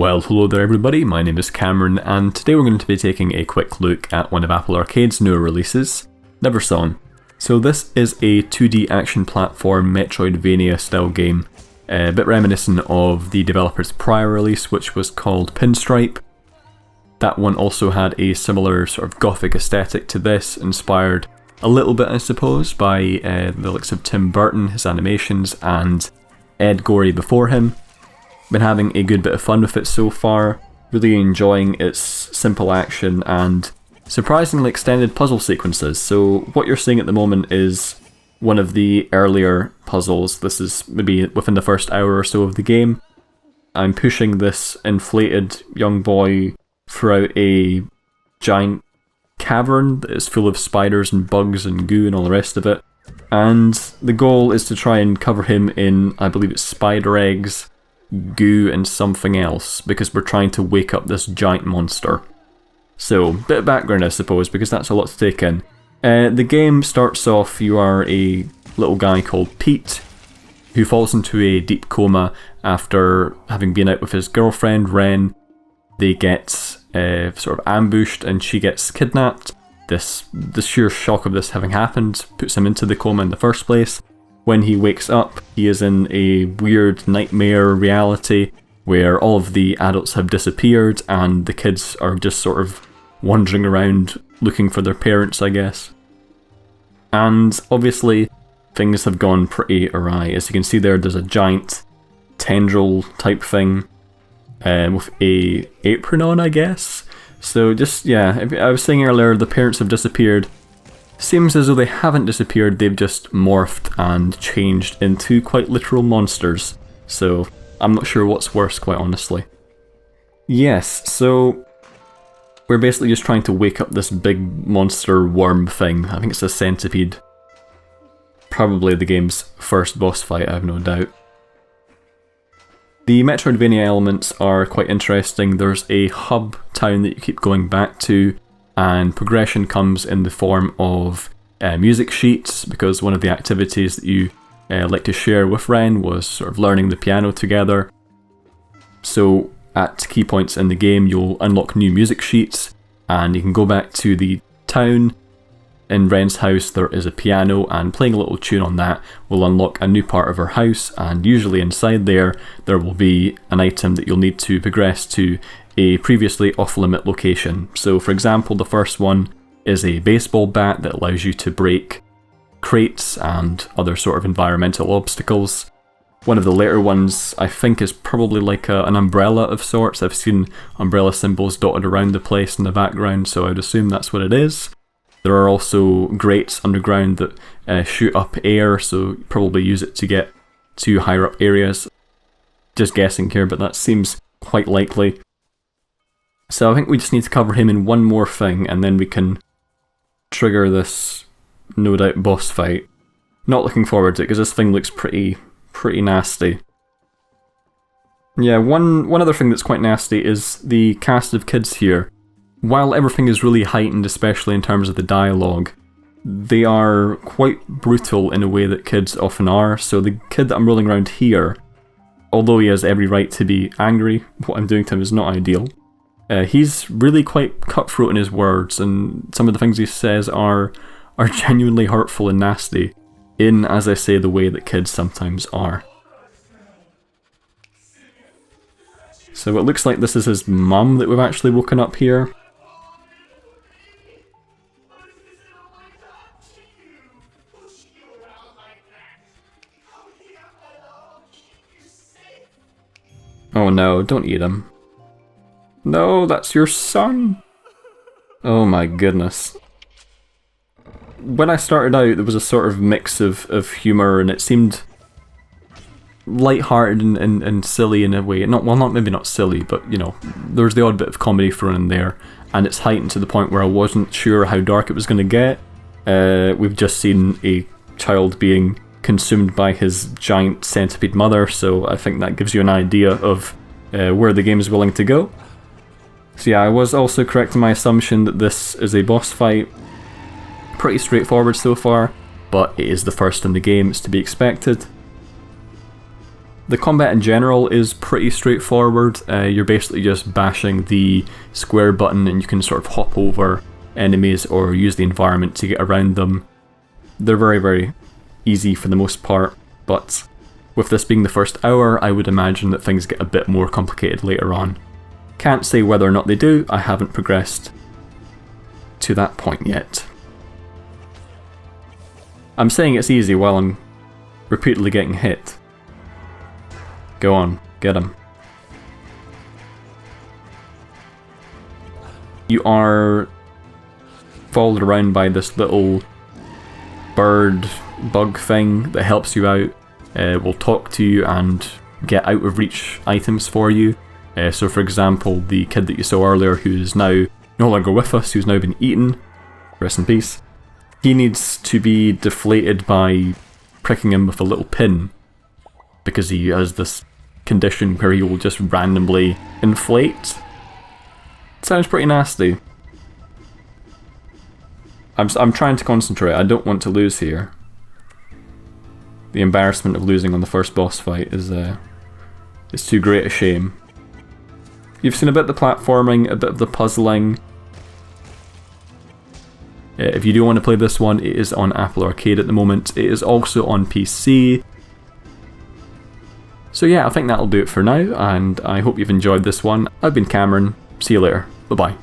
Well, hello there everybody, my name is Cameron, and today we're going to be taking a quick look at one of Apple Arcade's newer releases, Neversong. So this is a 2D action platform Metroidvania style game, a bit reminiscent of the developer's prior release, which was called Pinstripe. That one also had a similar sort of gothic aesthetic to this, inspired a little bit I suppose by the likes of Tim Burton, his animations, and Ed Gorey before him. Been having a good bit of fun with it so far, really enjoying its simple action and surprisingly extended puzzle sequences. So what you're seeing at the moment is one of the earlier puzzles. This is maybe within the first hour or so of the game. I'm pushing this inflated young boy throughout a giant cavern that is full of spiders and bugs and goo and all the rest of it. And the goal is to try and cover him in, I believe it's spider eggs, goo and something else, because we're trying to wake up this giant monster. So, bit of background I suppose, because that's a lot to take in. The game starts off, you are a little guy called Pete, who falls into a deep coma after having been out with his girlfriend, Ren. They get sort of ambushed and she gets kidnapped. The sheer shock of this having happened puts him into the coma in the first place. When he wakes up, he is in a weird nightmare reality where all of the adults have disappeared and the kids are just sort of wandering around looking for their parents, I guess. And obviously, things have gone pretty awry. As you can see there's a giant tendril type thing with a apron on, I guess. So just, yeah, I was saying earlier, the parents have disappeared. Seems as though they haven't disappeared, they've just morphed and changed into quite literal monsters. So, I'm not sure what's worse, quite honestly. Yes, so we're basically just trying to wake up this big monster worm thing. I think it's a centipede. Probably the game's first boss fight, I have no doubt. The Metroidvania elements are quite interesting. There's a hub town that you keep going back to, and progression comes in the form of music sheets, because one of the activities that you like to share with Ren was sort of learning the piano together. So at key points in the game you'll unlock new music sheets, and you can go back to the town. In Ren's house there is a piano, and playing a little tune on that will unlock a new part of her house, and usually inside there will be an item that you'll need to progress to a previously off-limit location. So for example, the first one is a baseball bat that allows you to break crates and other sort of environmental obstacles. One of the later ones I think is probably like an umbrella of sorts. I've seen umbrella symbols dotted around the place in the background, so I'd assume that's what it is. There are also grates underground that shoot up air, so you probably use it to get to higher up areas. Just guessing here, but that seems quite likely. So I think we just need to cover him in one more thing, and then we can trigger this, no doubt, boss fight. Not looking forward to it, because this thing looks pretty nasty. Yeah, one other thing that's quite nasty is the cast of kids here. While everything is really heightened, especially in terms of the dialogue, they are quite brutal in a way that kids often are. So the kid that I'm rolling around here, although he has every right to be angry, what I'm doing to him is not ideal. He's really quite cutthroat in his words, and some of the things he says are genuinely hurtful and nasty, in, as I say, the way that kids sometimes are. So it looks like this is his mum that we've actually woken up here. Oh no, don't eat him. No, that's your son! Oh my goodness. When I started out, there was a sort of mix of humour, and it seemed light-hearted and silly in a way. Maybe not silly, but you know, there was the odd bit of comedy thrown in there, and it's heightened to the point where I wasn't sure how dark it was going to get. We've just seen a child being consumed by his giant centipede mother, so I think that gives you an idea of where the game is willing to go. So yeah, I was also correct in my assumption that this is a boss fight. Pretty straightforward so far, but it is the first in the game, it's to be expected. The combat in general is pretty straightforward. You're basically just bashing the square button and you can sort of hop over enemies or use the environment to get around them. They're very, very easy for the most part, but with this being the first hour, I would imagine that things get a bit more complicated later on. Can't say whether or not they do, I haven't progressed to that point yet. I'm saying it's easy while I'm repeatedly getting hit. Go on, get him. You are followed around by this little bird bug thing that helps you out. Will talk to you and get out of reach items for you. So for example, the kid that you saw earlier who's now no longer with us, who's now been eaten, rest in peace, he needs to be deflated by pricking him with a little pin because he has this condition where he will just randomly inflate. Sounds pretty nasty. I'm trying to concentrate, I don't want to lose here. The embarrassment of losing on the first boss fight is too great a shame. You've seen a bit of the platforming, a bit of the puzzling. If you do want to play this one, it is on Apple Arcade at the moment. It is also on PC. So yeah, I think that'll do it for now, and I hope you've enjoyed this one. I've been Cameron. See you later. Bye bye.